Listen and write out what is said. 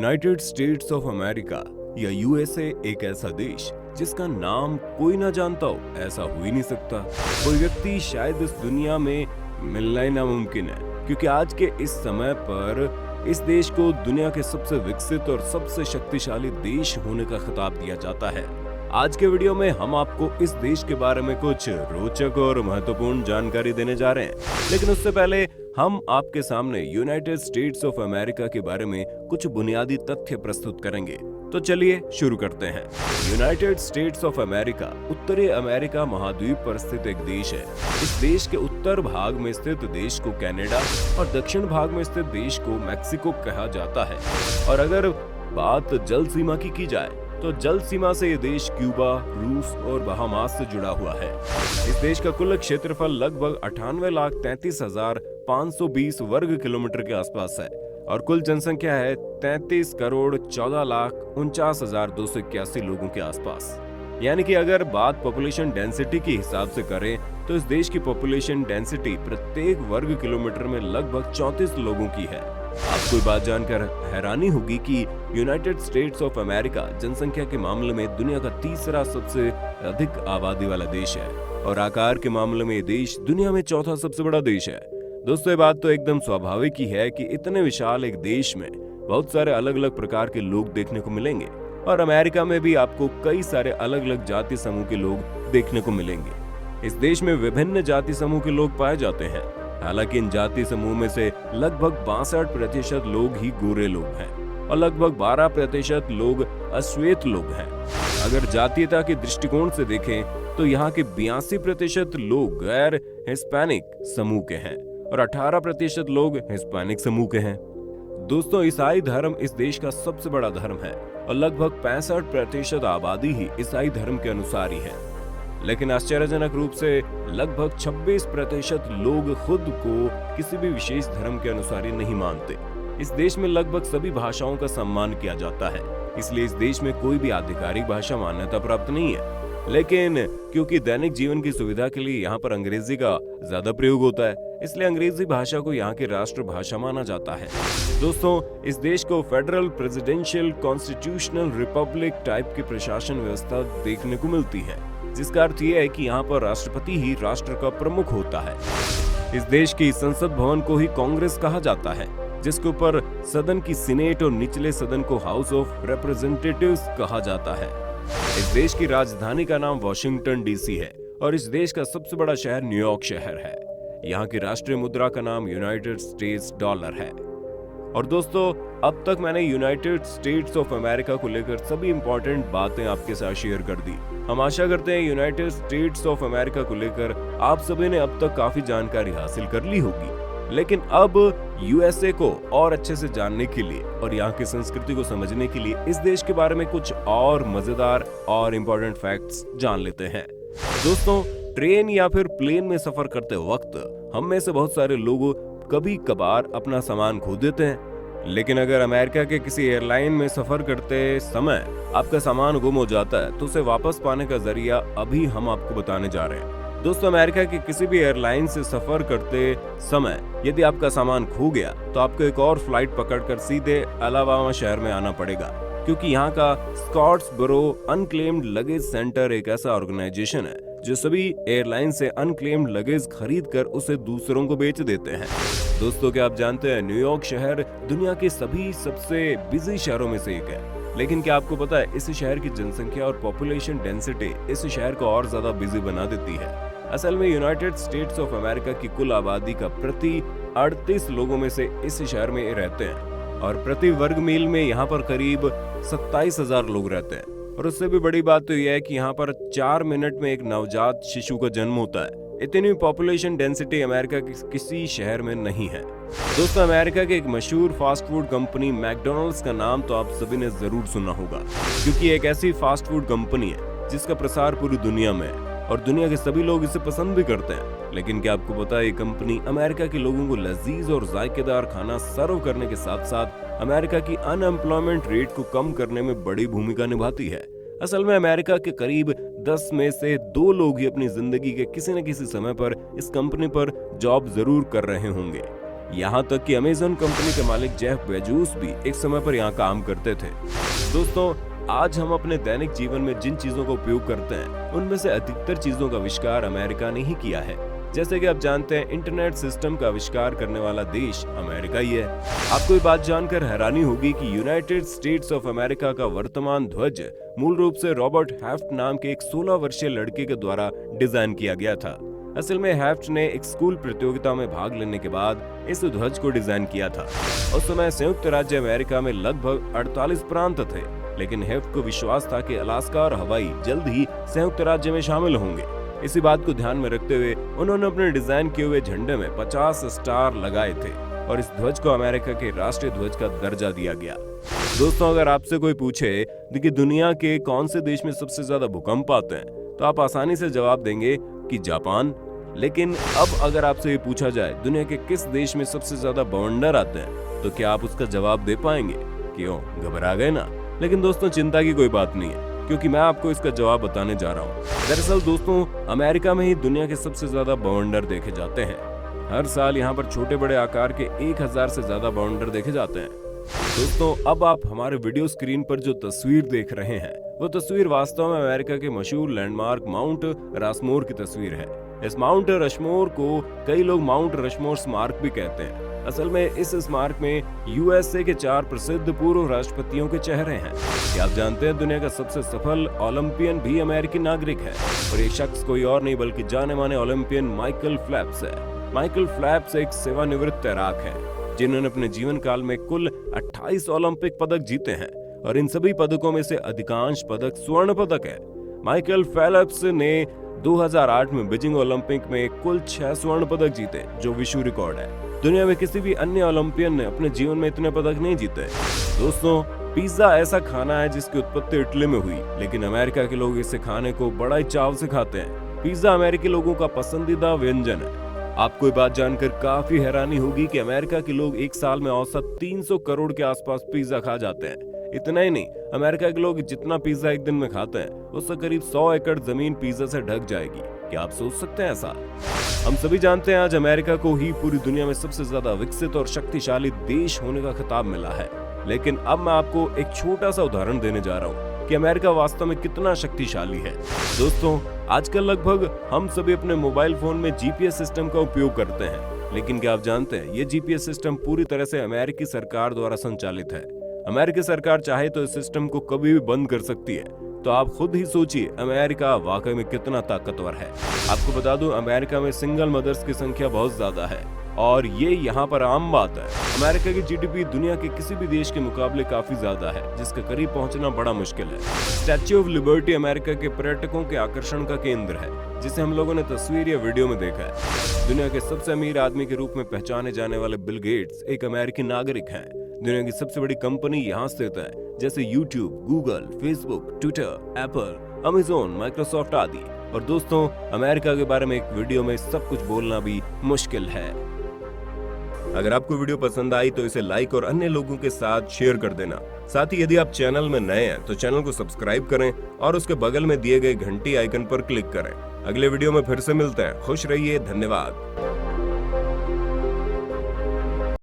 United states of America या USA एक ऐसा देश जिसका नाम कोई ना जानता हो, ऐसा हो ही नहीं सकता। कोई व्यक्ति शायद इस दुनिया में मिलना ही नामुमकिन है, क्योंकि आज के इस समय पर इस देश को दुनिया के सबसे विकसित और सबसे शक्तिशाली देश होने का खिताब दिया जाता है। आज के वीडियो में हम आपको इस देश के बारे में कुछ रोचक और महत्वपूर्ण जानकारी देने जा रहे हैं, लेकिन उससे पहले हम आपके सामने यूनाइटेड स्टेट्स ऑफ अमेरिका के बारे में कुछ बुनियादी तथ्य प्रस्तुत करेंगे। तो चलिए शुरू करते हैं। यूनाइटेड स्टेट्स ऑफ अमेरिका उत्तरी अमेरिका महाद्वीप पर स्थित एक देश है। इस देश के उत्तर भाग में स्थित देश को कनाडा और दक्षिण भाग में स्थित देश को मैक्सिको कहा जाता है। और अगर बात जल सीमा की जाए तो जल सीमा से ये देश क्यूबा, रूस और बहामास से जुड़ा हुआ है। इस देश का कुल क्षेत्रफल लगभग 98,33,520 वर्ग किलोमीटर के आसपास है और कुल जनसंख्या है 33,14,49,281 लोगों के आसपास। यानी कि अगर बात पॉपुलेशन डेंसिटी के हिसाब से करें तो इस देश की पॉपुलेशन डेंसिटी प्रत्येक वर्ग किलोमीटर में लगभग 34 लोगों की है। आपको बात जानकर हैरानी होगी कि यूनाइटेड स्टेट्स ऑफ अमेरिका जनसंख्या के मामले में दुनिया का तीसरा सबसे अधिक आबादी वाला देश है और आकार के मामले में ये देश दुनिया में चौथा सबसे बड़ा देश है। दोस्तों, ये बात तो एकदम स्वाभाविक ही है कि इतने विशाल एक देश में बहुत सारे अलग अलग प्रकार के लोग देखने को मिलेंगे और अमेरिका में भी आपको कई सारे अलग अलग जाति समूह के लोग देखने को मिलेंगे। इस देश में विभिन्न जाति समूह के लोग पाए जाते हैं। हालांकि इन जाति समूह में से लगभग 62% लोग ही गोरे लोग हैं और लगभग 12% लोग अश्वेत लोग हैं। अगर जातीयता के दृष्टिकोण से देखें तो यहाँ के 82% लोग गैर हिस्पैनिक समूह के हैं और 18% लोग हिस्पैनिक समूह के हैं। दोस्तों, ईसाई धर्म इस देश का सबसे बड़ा धर्म है और लगभग 65% आबादी ही ईसाई धर्म के अनुसारी है। लेकिन आश्चर्यजनक रूप से लगभग 26% लोग खुद को किसी भी विशेष धर्म के अनुसारी नहीं मानते। इस देश में लगभग सभी भाषाओं का सम्मान किया जाता है, इसलिए इस देश में कोई भी आधिकारिक भाषा मान्यता प्राप्त नहीं है। लेकिन क्योंकि दैनिक जीवन की सुविधा के लिए यहाँ पर अंग्रेजी का ज्यादा प्रयोग होता है, इसलिए अंग्रेजी भाषा को यहाँ की राष्ट्रभाषा माना जाता है। दोस्तों, इस देश को federal presidential constitutional Republic type की प्रशासन व्यवस्था देखने को मिलती है, जिसका अर्थ यह है कि यहाँ पर राष्ट्रपति ही राष्ट्र का प्रमुख होता है। इस देश की संसद भवन को ही कांग्रेस कहा जाता है, जिसके ऊपर सदन की सीनेट और निचले सदन को हाउस ऑफ रिप्रेजेंटेटिव्स कहा जाता है। इस देश की राजधानी का नाम वॉशिंगटन डीसी है और इस देश का सबसे बड़ा शहर न्यूयॉर्क शहर है। यहाँ की राष्ट्रीय मुद्रा का नाम यूनाइटेड स्टेट्स डॉलर है। और दोस्तों, अब तक मैंने यूनाइटेड स्टेट्स ऑफ अमेरिका को लेकर सभी इंपॉर्टेंट बातें आपके साथ शेयर कर दी। हम आशा करते हैं यूनाइटेड स्टेट्स ऑफ अमेरिका को लेकर आप सभी ने अब तक काफी जानकारी हासिल कर ली होगी। लेकिन अब यूएसए को और अच्छे से जानने के लिए और यहाँ की संस्कृति को समझने के लिए इस देश के बारे में कुछ और मजेदार और इम्पोर्टेंट फैक्ट्स जान लेते हैं। दोस्तों, ट्रेन या फिर प्लेन में सफर करते वक्त हम में से बहुत सारे लोग कभी कभार अपना सामान खो देते हैं, लेकिन अगर अमेरिका के किसी एयरलाइन में सफर करते समय आपका सामान गुम हो जाता है तो उसे वापस पाने का जरिया अभी हम आपको बताने जा रहे हैं। दोस्तों, अमेरिका की किसी भी एयरलाइन से सफर करते समय यदि आपका सामान खो गया तो आपको एक और फ्लाइट पकड़कर सीधे अलाबामा शहर में आना पड़ेगा, क्योंकि यहाँ का स्कॉट्सबरो अनक्लेम्ड लगेज सेंटर एक ऐसा ऑर्गेनाइजेशन है जो सभी एयरलाइन से अनक्लेम्ड लगेज खरीद कर उसे दूसरों को बेच देते हैं। दोस्तों, क्या आप जानते हैं न्यूयॉर्क शहर दुनिया के सभी सबसे बिजी शहरों में से एक है, लेकिन क्या आपको पता है इस शहर की जनसंख्या और पॉपुलेशन डेंसिटी इस शहर को और ज्यादा बिजी बना देती है। असल में यूनाइटेड स्टेट्स ऑफ अमेरिका की कुल आबादी का प्रति 38 लोगों में से इस शहर में रहते हैं और प्रति वर्ग मील में यहाँ पर करीब 27,000 लोग रहते हैं। और उससे भी बड़ी बात तो यह है कि यहाँ पर 4 मिनट में एक नवजात शिशु का जन्म होता है। इतनी पॉपुलेशन डेंसिटी अमेरिका के किसी शहर में नहीं है। दोस्तों, अमेरिका की एक मशहूर फास्ट फूड कंपनी मैकडॉनल्ड्स का नाम तो आप सभी ने जरूर सुना होगा, क्योंकि एक ऐसी फास्ट फूड कंपनी है जिसका प्रसार पूरी दुनिया में है और दुनिया के सभी लोग इसे पसंद भी करते हैं। लेकिन क्या आपको पता है ये कंपनी अमेरिका के लोगों को लजीज और जायकेदार खाना सर्व करने के साथ साथ अमेरिका की अनएम्प्लॉयमेंट रेट को कम करने में बड़ी भूमिका निभाती है। असल में अमेरिका के करीब 10 में से 2 लोग ही अपनी जिंदगी के किसी न किसी समय पर इस कंपनी पर जॉब जरूर कर रहे होंगे। यहाँ तक कि अमेज़न कंपनी के मालिक जेफ बेजोस भी एक समय पर यहाँ काम करते थे। दोस्तों, आज हम अपने दैनिक जीवन में जिन चीजों का उपयोग करते हैं उनमें से अधिकतर चीजों का आविष्कार अमेरिका ने ही किया है। जैसे कि आप जानते हैं, इंटरनेट सिस्टम का आविष्कार करने वाला देश अमेरिका ही है। आपको ये बात जानकर हैरानी होगी कि यूनाइटेड स्टेट्स ऑफ अमेरिका का वर्तमान ध्वज मूल रूप से रॉबर्ट हेफ्ट नाम के एक 16 वर्षीय लड़के के द्वारा डिजाइन किया गया था। असल में हेफ्ट ने एक स्कूल प्रतियोगिता में भाग लेने के बाद इस ध्वज को डिजाइन किया था। उस समय संयुक्त राज्य अमेरिका में लगभग 48 प्रांत थे, लेकिन हेफ्ट को विश्वास था कि अलास्का और हवाई जल्द ही संयुक्त राज्य में शामिल होंगे। इसी बात को ध्यान में रखते हुए उन्होंने अपने डिजाइन किए हुए झंडे में 50 स्टार लगाए थे और इस ध्वज को अमेरिका के राष्ट्रीय ध्वज का दर्जा दिया गया। दोस्तों, अगर आपसे कोई पूछे कि दुनिया के कौन से देश में सबसे ज्यादा भूकंप आते हैं, तो आप आसानी से जवाब देंगे कि जापान। लेकिन अब अगर आपसे ये पूछा जाए दुनिया के किस देश में सबसे ज्यादा बवंडर आते हैं, तो क्या आप उसका जवाब दे पाएंगे? क्यों, घबरा गए ना? लेकिन दोस्तों, चिंता की कोई बात नहीं है, क्योंकि मैं आपको इसका जवाब बताने जा रहा हूँ। दरअसल दोस्तों, अमेरिका में ही दुनिया के सबसे ज्यादा बवंडर देखे जाते हैं। हर साल यहाँ पर छोटे बड़े आकार के 1000 से ज्यादा बवंडर देखे जाते हैं। दोस्तों, अब आप हमारे वीडियो स्क्रीन पर जो तस्वीर देख रहे हैं, वो तस्वीर वास्तव में अमेरिका के मशहूर लैंडमार्क माउंट रशमोर की तस्वीर है। इस माउंट रशमोर को कई लोग माउंट रशमोर स्मारक भी कहते हैं। असल में इस स्मारक में यूएसए के 4 प्रसिद्ध पूर्व राष्ट्रपतियों के चेहरे हैं। क्या आप जानते हैं, दुनिया का सबसे सफल ओलंपियन भी अमेरिकी नागरिक है और ये शख्स कोई और नहीं बल्कि जाने माने ओलंपियन माइकल फेल्प्स है। माइकल फेल्प्स एक सेवानिवृत्त तैराक है जिन्होंने अपने जीवन काल में कुल 28 ओलंपिक पदक जीते हैं और इन सभी पदकों में से अधिकांश पदक स्वर्ण पदक है। माइकल फेल्प्स ने 2008 में बीजिंग ओलंपिक में कुल 6 स्वर्ण पदक जीते, जो विश्व रिकॉर्ड है। दुनिया में किसी भी अन्य ओलंपियन ने अपने जीवन में इतने पदक नहीं जीते। दोस्तों, पिज्जा ऐसा खाना है जिसकी उत्पत्ति इटली में हुई, लेकिन अमेरिका के लोग इसे खाने को बड़ा ही चाव से खाते हैं। पिज्जा अमेरिकी लोगों का पसंदीदा व्यंजन है। आपको ये बात जानकर काफी हैरानी होगी कि अमेरिका के लोग एक साल में औसत 300 करोड़ के आसपास पिज्जा खा जाते हैं। इतना ही नहीं, अमेरिका के लोग जितना पिज्जा एक दिन में खाते हैं, उससे करीब 100 एकड़ जमीन पिज्जा से ढक जाएगी। क्या आप सोच सकते हैं ऐसा? हम सभी जानते हैं आज अमेरिका को ही पूरी दुनिया में सबसे ज्यादा विकसित और शक्तिशाली देश होने का खिताब मिला है। लेकिन अब मैं आपको एक छोटा सा उदाहरण देने जा रहा हूँ कि अमेरिका वास्तव में कितना शक्तिशाली है। दोस्तों, आजकल लगभग हम सभी अपने मोबाइल फोन में जीपीएस सिस्टम का उपयोग करते हैं, लेकिन क्या आप जानते हैं ये जीपीएस सिस्टम पूरी तरह से अमेरिकी सरकार द्वारा संचालित है। अमेरिकी सरकार चाहे तो इस सिस्टम को कभी भी बंद कर सकती है। तो आप खुद ही सोचिए अमेरिका वाकई में कितना ताकतवर है। आपको बता दूं, अमेरिका में सिंगल मदर्स की संख्या बहुत ज्यादा है और ये यहाँ पर आम बात है। अमेरिका की जीडीपी दुनिया के किसी भी देश के मुकाबले काफी ज्यादा है, जिसके करीब पहुंचना बड़ा मुश्किल है। स्टैच्यू ऑफ लिबर्टी अमेरिका के पर्यटकों के आकर्षण का केंद्र है, जिसे हम लोगों ने तस्वीर या वीडियो में देखा है। दुनिया के सबसे अमीर आदमी के रूप में पहचाने जाने वाले बिल गेट्स एक अमेरिकी नागरिक हैं। दुनिया की सबसे बड़ी कंपनी यहाँ स्थित है, जैसे YouTube, Google, Facebook, Twitter, Apple, Amazon, Microsoft आदि। और दोस्तों, अमेरिका के बारे में एक वीडियो में सब कुछ बोलना भी मुश्किल है। अगर आपको वीडियो पसंद आई तो इसे लाइक और अन्य लोगों के साथ शेयर कर देना। साथ ही यदि आप चैनल में नए हैं तो चैनल को सब्सक्राइब करें और उसके बगल में दिए गए घंटी आइकन पर क्लिक करें। अगले वीडियो में फिर से मिलते हैं। खुश रहिए। धन्यवाद।